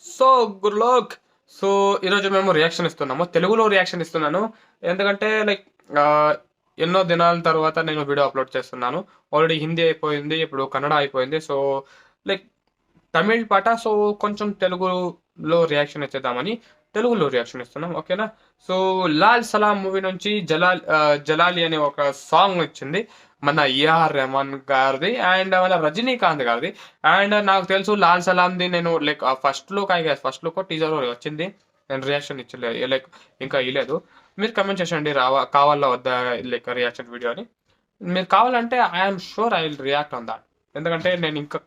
So good luck. So ఈరోజు మేము reaction ఇస్తున్నాము, తెలుగులో రియాక్షన్ ఇస్తున్నాను. ఎందుకంటే లైక్ ఎన్నో దినాల తర్వాత నేను వీడియో అప్లోడ్ చేస్తున్నాను. ఆల్రెడీ హిందీ అయిపోయింది, ఇప్పుడు కన్నడ అయిపోయింది. సో లైక్ తమిళ్ పాట. సో కొంచెం తెలుగులో రియాక్షన్ ఇచ్చేద్దామని తెలుగులో రియాక్షన్ ఇస్తున్నాం, ఓకేనా? సో లాల్ సలాం మూవీ నుంచి జలాలి అనే ఒక సాంగ్ వచ్చింది, మన ఏఆర్ రెహమాన్ గారిది అండ్ మన రజనీకాంత్ గారిది. అండ్ నాకు తెలుసు లాల్ సలాంది, నేను లైక్ ఫస్ట్ లుక్ టీజర్ వచ్చింది. నేను రియాక్షన్ ఇచ్చలేదు, లైక్ ఇంకా ఇవ్వలేదు. మీరు కమెంట్ చేసండి కావాలా వద్దా లైక్ రియాక్షన్ వీడియో అని. మీరు కావాలంటే I'm sure I will react on that. ఎందుకంటే నేను ఇంకా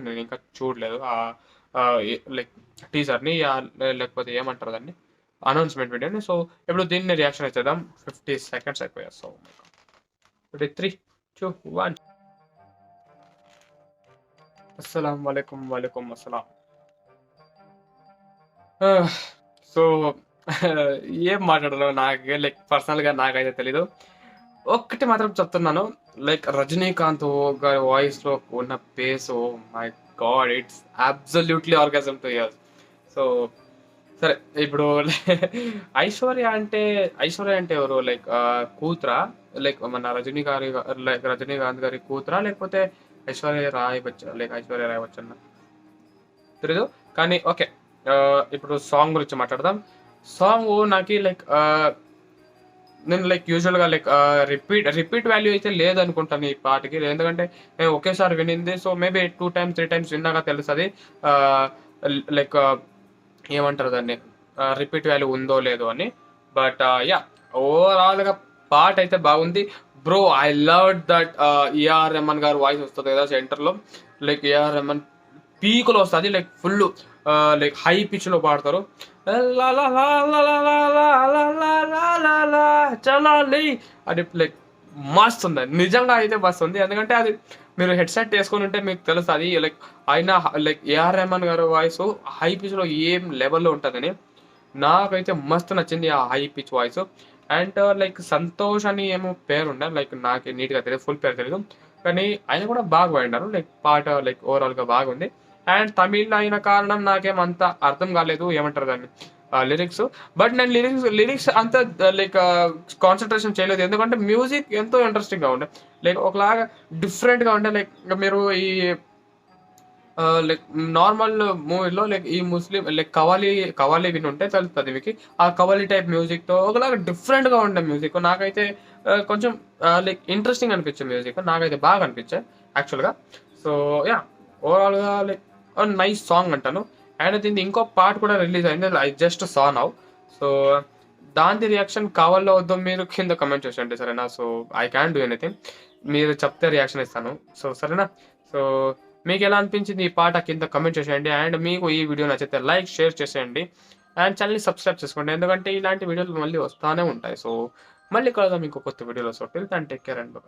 నేను ఇంకా చూడలేదు లైక్ టీజర్ని, లేకపోతే ఏమంటారు దాన్ని, అనౌన్స్మెంట్ వీడియోని. సో ఇప్పుడు దీన్ని రియాక్షన్ ఇచ్చేద్దాం. 50 సెకండ్స్ అయిపోయా. సో 3, 2, 1. అస్సలం వాలేకుమ్. వాలేకుమ్ అస్సలాం. సో ఏం మాట్లాడాలో నాకు లైక్ పర్సనల్గా నాకైతే తెలీదు. ఒక్కటి మాత్రం చెప్తున్నాను, లైక్ రజనీకాంత్ గారి వాయిస్ లో ఉన్న pace, oh my god, it's absolutely orgasm to ears. So సరే, ఇప్పుడు ఐశ్వర్య అంటే ఎవరు? లైక్ కూతురా? లైక్ మన రజనీకాంత్ గారి కూతురా, లేకపోతే ఐశ్వర్య రాయ్ బచ్చన్ తెలీదు. కానీ ఓకే, ఇప్పుడు సాంగ్ గురించి మాట్లాడదాం. సాంగ్ నాకు లైక్ నేను లైక్ యూజువల్గా లైక్ రిపీట్ వాల్యూ అయితే లేదనుకుంటాను ఈ పాటకి. ఎందుకంటే నేను ఒకేసారి వినింది. సో మేబీ 2 times 3 times విన్నాక తెలుస్తుంది లైక్ ఏమంటారు దాన్ని, రిపీట్ వాల్యూ ఉందో లేదో అని. బట్ యా, ఓవరాల్గా పాట అయితే బాగుంది bro. I love that A R Rahman garu voice వస్తుంది కదా సెంటర్లో. లైక్ ఏఆర్ రెహమాన్ పీకులో వస్తుంది, లైక్ ఫుల్ లైక్ హై పిచ్లో పాడతారు. చలాలి అది లైక్ మస్తు ఉంది, నిజంగా అయితే మస్తు ఉంది. ఎందుకంటే అది మీరు హెడ్సెట్ వేసుకొని ఉంటే మీకు తెలుస్తుంది లైక్ ఆయన లైక్ ఏఆర్ రెహమాన్ గారి వాయిస్ హై పిచ్లో ఏం లెవెల్లో ఉంటుందని. నాకైతే మస్తు నచ్చింది ఆ high pitch voice. And like Santosh అని ఏమో పేరు ఉండే, లైక్ నాకు నీట్గా తెలియదు, ఫుల్ పేరు తెలియదు. కానీ ఆయన కూడా బాగా పాడినారు, లైక్ పాట లైక్ ఓవరాల్గా బాగుంది. అండ్ తమిళ్ అయిన కారణం నాకేమంత అర్థం కాలేదు, ఏమంటారు దాన్ని, లిరిక్స్. బట్ నేను లిరిక్స్ అంత లైక్ కాన్సన్ట్రేషన్ చేయలేదు, ఎందుకంటే మ్యూజిక్ ఎంతో ఇంట్రెస్టింగ్గా ఉండే, లైక్ ఒకలాగా డిఫరెంట్గా ఉండే. లైక్ మీరు లైక్ నార్మల్ మూవీలో లైక్ ఈ ముస్లిం లైక్ కవాలి విని ఉంటే తెలుస్తుంది మీకు. ఆ కవాలి టైప్ మ్యూజిక్తో ఒకలాగా డిఫరెంట్గా ఉండే మ్యూజిక్. నాకైతే కొంచెం లైక్ ఇంట్రెస్టింగ్ అనిపించే మ్యూజిక్, నాకైతే బాగా అనిపించాయి యాక్చువల్గా. సో యా, ఓవరాల్గా లైక్ నైస్ సాంగ్ అంటాను. అండ్ దీనికి ఇంకో పార్ట్ కూడా రిలీజ్ అయింది, I just saw now. So దాని రియాక్షన్ కావాలో వద్దో మీరు కింద కమెంట్ చేసండి, సరేనా? So I can do anything, మీరు చెప్తే రియాక్షన్ ఇస్తాను. సో సరేనా? సో మీకు ఎలా అనిపించింది ఈ పాట కింద కమెంట్ చేసేయండి. అండ్ మీకు ఈ వీడియో నచ్చితే లైక్ షేర్ చేసేయండి అండ్ ఛానల్ని సబ్స్క్రైబ్ చేసుకోండి, ఎందుకంటే ఇలాంటి వీడియోలు మళ్ళీ వస్తూనే ఉంటాయి. సో మళ్ళీ కలుద్దాం ఇంకో కొత్త వీడియోలో. So till then take care and by.